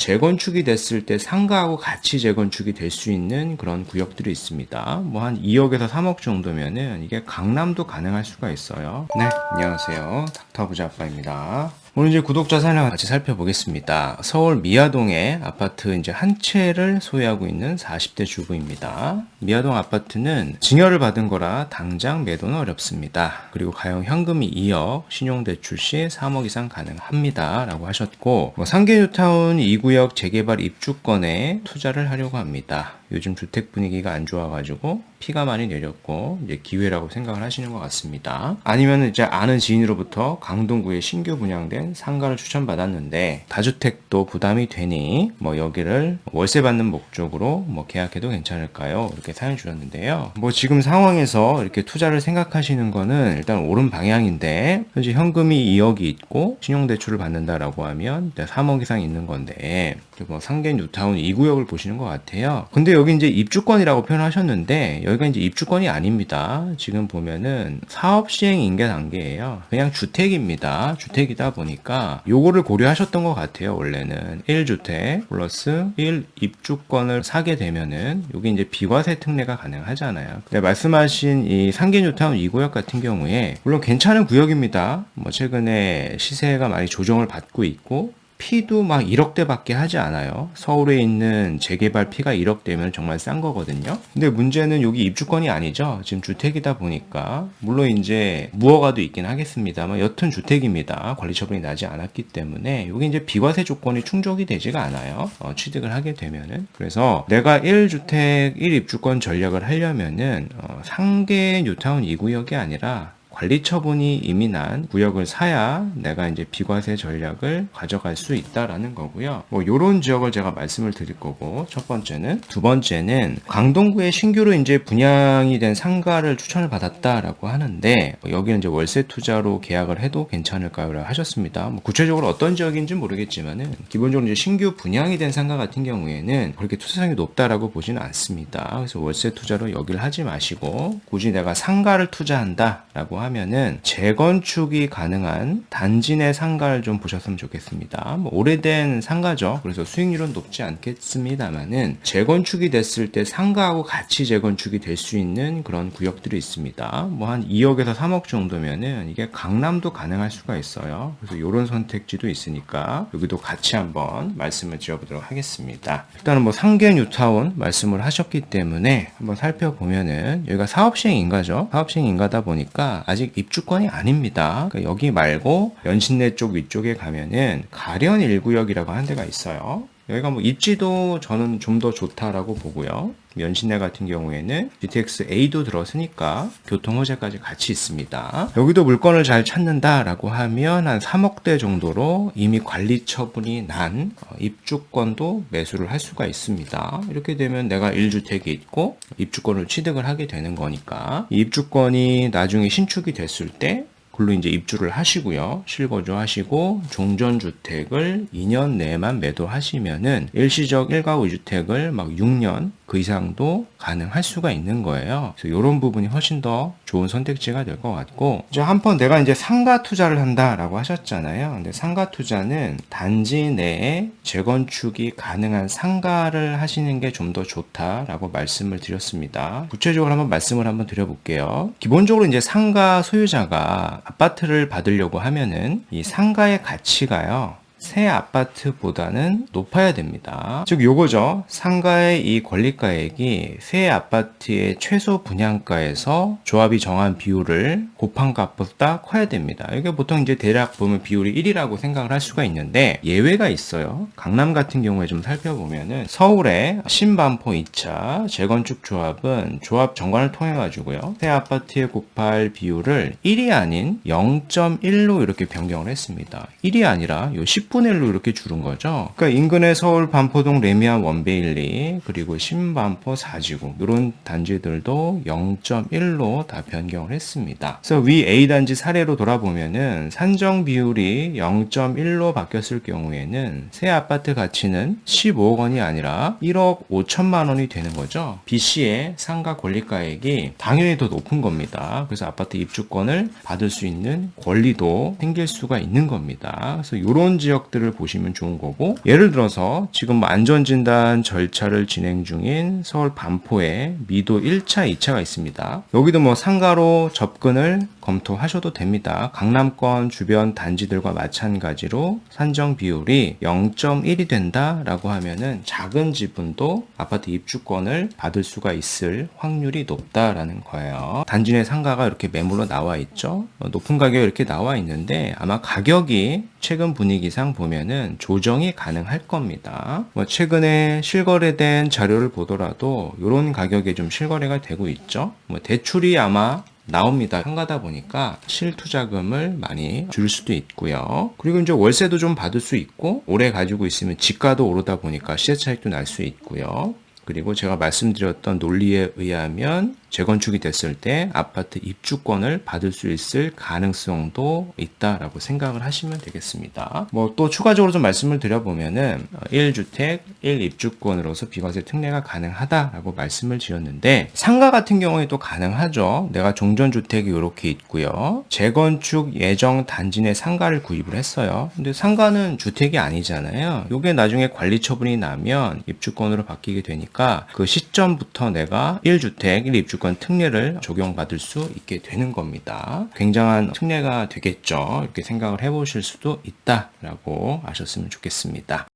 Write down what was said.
재건축이 됐을 때 상가하고 같이 재건축이 될 수 있는 그런 구역들이 있습니다. 뭐 한 2억에서 3억 정도면은 이게 강남도 가능할 수가 있어요. 네, 안녕하세요. 닥터부자 아빠입니다. 오늘 이제 구독자 사연을 같이 살펴보겠습니다. 서울 미아동의 아파트 이제 한 채를 소유하고 있는 40대 주부입니다. 미아동 아파트는 증여를 받은 거라 당장 매도는 어렵습니다. 그리고 가용 현금이 2억, 신용대출 시 3억 이상 가능합니다. 라고 하셨고, 상계뉴타운 2구역 재개발 입주권에 투자를 하려고 합니다. 요즘 주택 분위기가 안 좋아가지고 피가 많이 내렸고 이제 기회라고 생각을 하시는 것 같습니다. 아니면 이제 아는 지인으로부터 강동구에 신규 분양된 상가를 추천받았는데 다주택도 부담이 되니 뭐 여기를 월세 받는 목적으로 뭐 계약해도 괜찮을까요? 이렇게 사연 주셨는데요. 뭐 지금 상황에서 이렇게 투자를 생각하시는 거는 일단 옳은 방향인데 현재 현금이 2억이 있고 신용대출을 받는다라고 하면 3억 이상 있는 건데 뭐 상계뉴타운 2구역을 보시는 것 같아요. 근데 여기 이제 입주권이라고 표현하셨는데 여기가 이제 입주권이 아닙니다. 지금 보면은 사업 시행 인계 단계예요. 그냥 주택입니다. 주택이다 보니까 요거를 고려하셨던 것 같아요. 원래는 1주택 플러스 1 입주권을 사게 되면은 여기 이제 비과세 특례가 가능하잖아요. 근데 말씀하신 이 상계뉴타운 2구역 같은 경우에 물론 괜찮은 구역입니다. 뭐 최근에 시세가 많이 조정을 받고 있고 피도 막 1억대밖에 하지 않아요. 서울에 있는 재개발 피가 1억대면 정말 싼 거거든요. 근데 문제는 여기 입주권이 아니죠. 지금 주택이다 보니까 물론 이제 무허가도 있긴 하겠습니다만 여튼 주택입니다. 관리처분이 나지 않았기 때문에 여기 이제 비과세 조건이 충족이 되지가 않아요. 취득을 하게 되면은. 그래서 내가 1주택 1입주권 전략을 하려면은 상계 뉴타운 2구역이 아니라 관리처분이 이미 난 구역을 사야 내가 이제 비과세 전략을 가져갈 수 있다라는 거고요. 뭐 요런 지역을 제가 말씀을 드릴 거고 첫 번째는 두 번째는 강동구에 신규로 이제 분양이 된 상가를 추천을 받았다라고 하는데 여기는 이제 월세 투자로 계약을 해도 괜찮을까요? 하셨습니다. 뭐 구체적으로 어떤 지역인지 모르겠지만은 기본적으로 이제 신규 분양이 된 상가 같은 경우에는 그렇게 투자성이 높다라고 보지는 않습니다. 그래서 월세 투자로 여기를 하지 마시고 굳이 내가 상가를 투자한다라고 하면은 재건축이 가능한 단지 내 상가를 좀 보셨으면 좋겠습니다. 뭐 오래된 상가죠. 그래서 수익률은 높지 않겠습니다만은 재건축이 됐을 때 상가하고 같이 재건축이 될 수 있는 그런 구역들이 있습니다. 뭐 한 2억에서 3억 정도면은 이게 강남도 가능할 수가 있어요. 그래서 이런 선택지도 있으니까 여기도 같이 한번 말씀을 드려보도록 하겠습니다. 일단은 뭐 상계뉴타운 말씀을 하셨기 때문에 한번 살펴보면은 여기가 사업시행인가죠. 사업시행인가다 보니까 아직 입주권이 아닙니다. 그러니까 여기 말고 연신내 쪽 위쪽에 가면은 가련 1구역이라고 하는 데가 있어요. 여기가 뭐 입지도 저는 좀 더 좋다라고 보고요. 연신내 같은 경우에는 GTX A도 들어서니까 교통 호재까지 같이 있습니다. 여기도 물건을 잘 찾는다라고 하면 한 3억대 정도로 이미 관리 처분이 난 입주권도 매수를 할 수가 있습니다. 이렇게 되면 내가 1주택이 있고 입주권을 취득을 하게 되는 거니까 이 입주권이 나중에 신축이 됐을 때 글로 이제 입주를 하시고요. 실거주 하시고 종전주택을 2년 내만 매도하시면은 일시적 1가구 2주택을 막 6년 그 이상도 가능할 수가 있는 거예요. 그래서 이런 부분이 훨씬 더 좋은 선택지가 될 것 같고 이제 한번 내가 이제 상가 투자를 한다라고 하셨잖아요. 근데 상가 투자는 단지 내에 재건축이 가능한 상가를 하시는 게 좀 더 좋다라고 말씀을 드렸습니다. 구체적으로 한번 말씀을 한번 드려볼게요. 기본적으로 이제 상가 소유자가 아파트를 받으려고 하면은 이 상가의 가치가요. 새 아파트보다는 높아야 됩니다. 즉 요거죠. 상가의 이 권리가액이 새 아파트의 최소 분양가에서 조합이 정한 비율을 곱한 값보다 커야 됩니다. 이게 보통 이제 대략 보면 비율이 1이라고 생각을 할 수가 있는데 예외가 있어요. 강남 같은 경우에 좀 살펴보면은 서울의 신반포 2차 재건축 조합은 조합 정관을 통해 가지고요. 새 아파트에 곱할 비율을 1이 아닌 0.1로 이렇게 변경을 했습니다. 1이 아니라 요 10분의 1로 이렇게 줄은 거죠. 그러니까 인근의 서울 반포동 레미안 원베일리 그리고 신반포 4지구 이런 단지들도 0.1로 다 변경을 했습니다. 그래서 위 A단지 사례로 돌아보면은 산정 비율이 0.1로 바뀌었을 경우에는 새 아파트 가치는 15억 원이 아니라 1억 5천만 원이 되는 거죠. B씨의 상가 권리가액이 당연히 더 높은 겁니다. 그래서 아파트 입주권을 받을 수 있는 권리도 생길 수가 있는 겁니다. 그래서 이런 지역 구역들을 보시면 좋은 거고, 예를 들어서 지금 안전진단 절차를 진행 중인 서울 반포에 미도 1차, 2차가 있습니다. 여기도 뭐 상가로 접근을 검토하셔도 됩니다. 강남권 주변 단지들과 마찬가지로 산정 비율이 0.1이 된다라고 하면은 작은 지분도 아파트 입주권을 받을 수가 있을 확률이 높다라는 거예요. 단지 내 상가가 이렇게 매물로 나와 있죠. 높은 가격이 이렇게 나와 있는데 아마 가격이 최근 분위기상 보면은 조정이 가능할 겁니다. 뭐 최근에 실거래된 자료를 보더라도 이런 가격에 좀 실거래가 되고 있죠. 뭐 대출이 아마 나옵니다. 상가다 보니까 실투자금을 많이 줄 수도 있고요. 그리고 이제 월세도 좀 받을 수 있고, 오래 가지고 있으면 지가도 오르다 보니까 시세 차익도 날 수 있고요. 그리고 제가 말씀드렸던 논리에 의하면 재건축이 됐을 때 아파트 입주권을 받을 수 있을 가능성도 있다라고 생각을 하시면 되겠습니다. 뭐 또 추가적으로 좀 말씀을 드려보면은 1주택 1입주권으로서 비과세 특례가 가능하다라고 말씀을 드렸는데, 상가 같은 경우에 또 가능하죠. 내가 종전주택이 이렇게 있고요. 재건축 예정 단지 내 상가를 구입을 했어요. 근데 상가는 주택이 아니잖아요. 이게 나중에 관리 처분이 나면 입주권으로 바뀌게 되니까 그 시점부터 내가 1주택 1입주권 특례를 적용받을 수 있게 되는 겁니다. 굉장한 특례가 되겠죠. 이렇게 생각을 해보실 수도 있다라고 아셨으면 좋겠습니다.